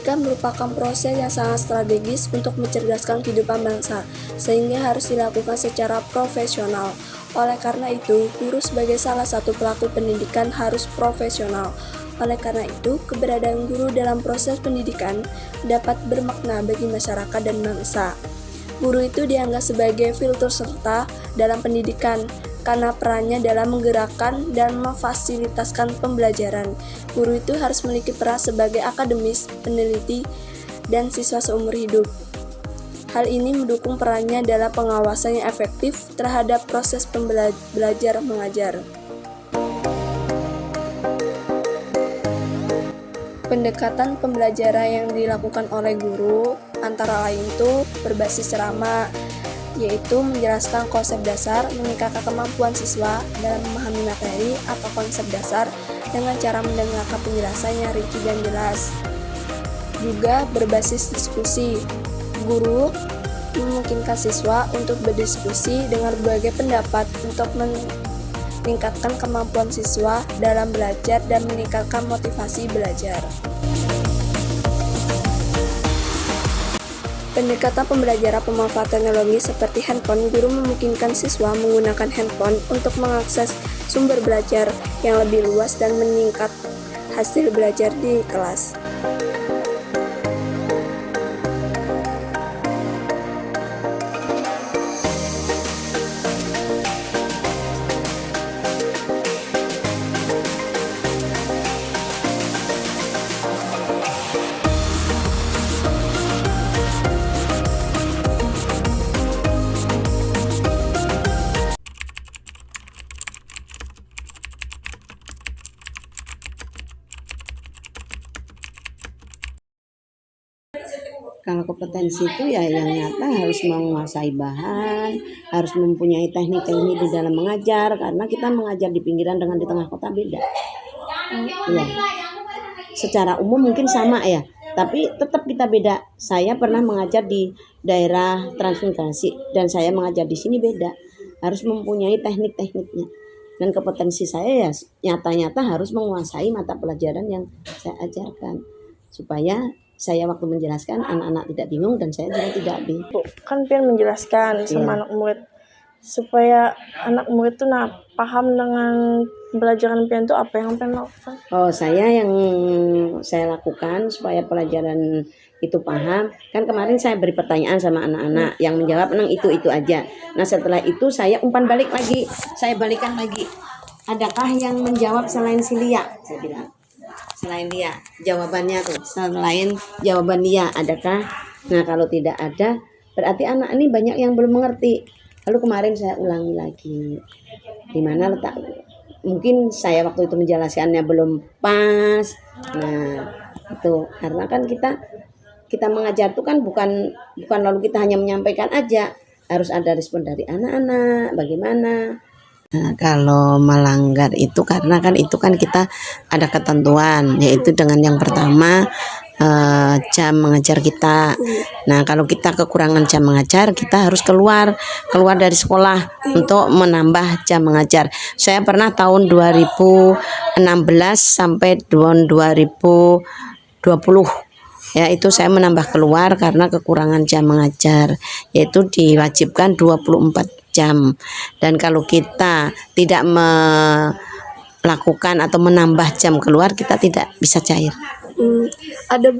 Pendidikan merupakan proses yang sangat strategis untuk mencerdaskan kehidupan bangsa, sehingga harus dilakukan secara profesional. Oleh karena itu, guru sebagai salah satu pelaku pendidikan harus profesional. Oleh karena itu, keberadaan guru dalam proses pendidikan dapat bermakna bagi masyarakat dan bangsa. Guru itu dianggap sebagai filter serta dalam pendidikan, karena perannya dalam menggerakkan dan memfasilitasi pembelajaran. Guru itu harus memiliki peran sebagai akademis, peneliti, dan siswa seumur hidup. Hal ini mendukung perannya dalam pengawasan yang efektif terhadap proses belajar mengajar. Pendekatan pembelajaran yang dilakukan oleh guru antara lain itu berbasis ceramah, yaitu menjelaskan konsep dasar, meningkatkan kemampuan siswa dalam memahami materi atau konsep dasar dengan cara mendengarkan penjelasan yang rinci dan jelas. Juga berbasis diskusi, guru memungkinkan siswa untuk berdiskusi dengan berbagai pendapat untuk meningkatkan kemampuan siswa dalam belajar dan meningkatkan motivasi belajar. Pendekatan pembelajaran pemanfaatan teknologi seperti handphone, guru memungkinkan siswa menggunakan handphone untuk mengakses sumber belajar yang lebih luas dan meningkat hasil belajar di kelas. Kalau kompetensi itu ya yang nyata harus menguasai bahan, harus mempunyai teknik-teknik di dalam mengajar, karena kita mengajar di pinggiran dengan di tengah kota beda. Ya, secara umum mungkin sama ya, tapi tetap kita beda. Saya pernah mengajar di daerah transmigrasi dan saya mengajar di sini beda. Harus mempunyai teknik-tekniknya. Dan kompetensi saya ya nyata-nyata harus menguasai mata pelajaran yang saya ajarkan, supaya saya waktu menjelaskan anak-anak tidak bingung dan saya juga tidak bingung. Kan pengen menjelaskan sama anak murid supaya anak murid tuh paham dengan pelajaran pian itu apa yang pengen lakukan. Yang saya lakukan supaya pelajaran itu paham, kan kemarin saya beri pertanyaan sama anak-anak yang menjawab itu aja. Nah setelah itu saya umpan balik lagi, saya balikan lagi, adakah yang menjawab selain si Lia, saya bilang. Selain dia, jawabannya tuh selain jawaban dia adakah? Nah kalau tidak ada, berarti anak ini banyak yang belum mengerti. Lalu kemarin saya ulangi lagi, di mana letak, mungkin saya waktu itu menjelaskannya belum pas. Nah itu karena kan kita mengajar itu kan bukan lalu kita hanya menyampaikan aja, harus ada respon dari anak-anak bagaimana. Nah, kalau melanggar itu karena itu kan kita ada ketentuan, yaitu dengan yang pertama jam mengajar kita. Nah kalau kita kekurangan jam mengajar, kita harus keluar dari sekolah untuk menambah jam mengajar. Saya pernah tahun 2016 sampai tahun 2020 ya, itu saya menambah keluar karena kekurangan jam mengajar, yaitu diwajibkan 24 jam. Dan kalau kita tidak melakukan atau menambah jam keluar, kita tidak bisa cair. Ada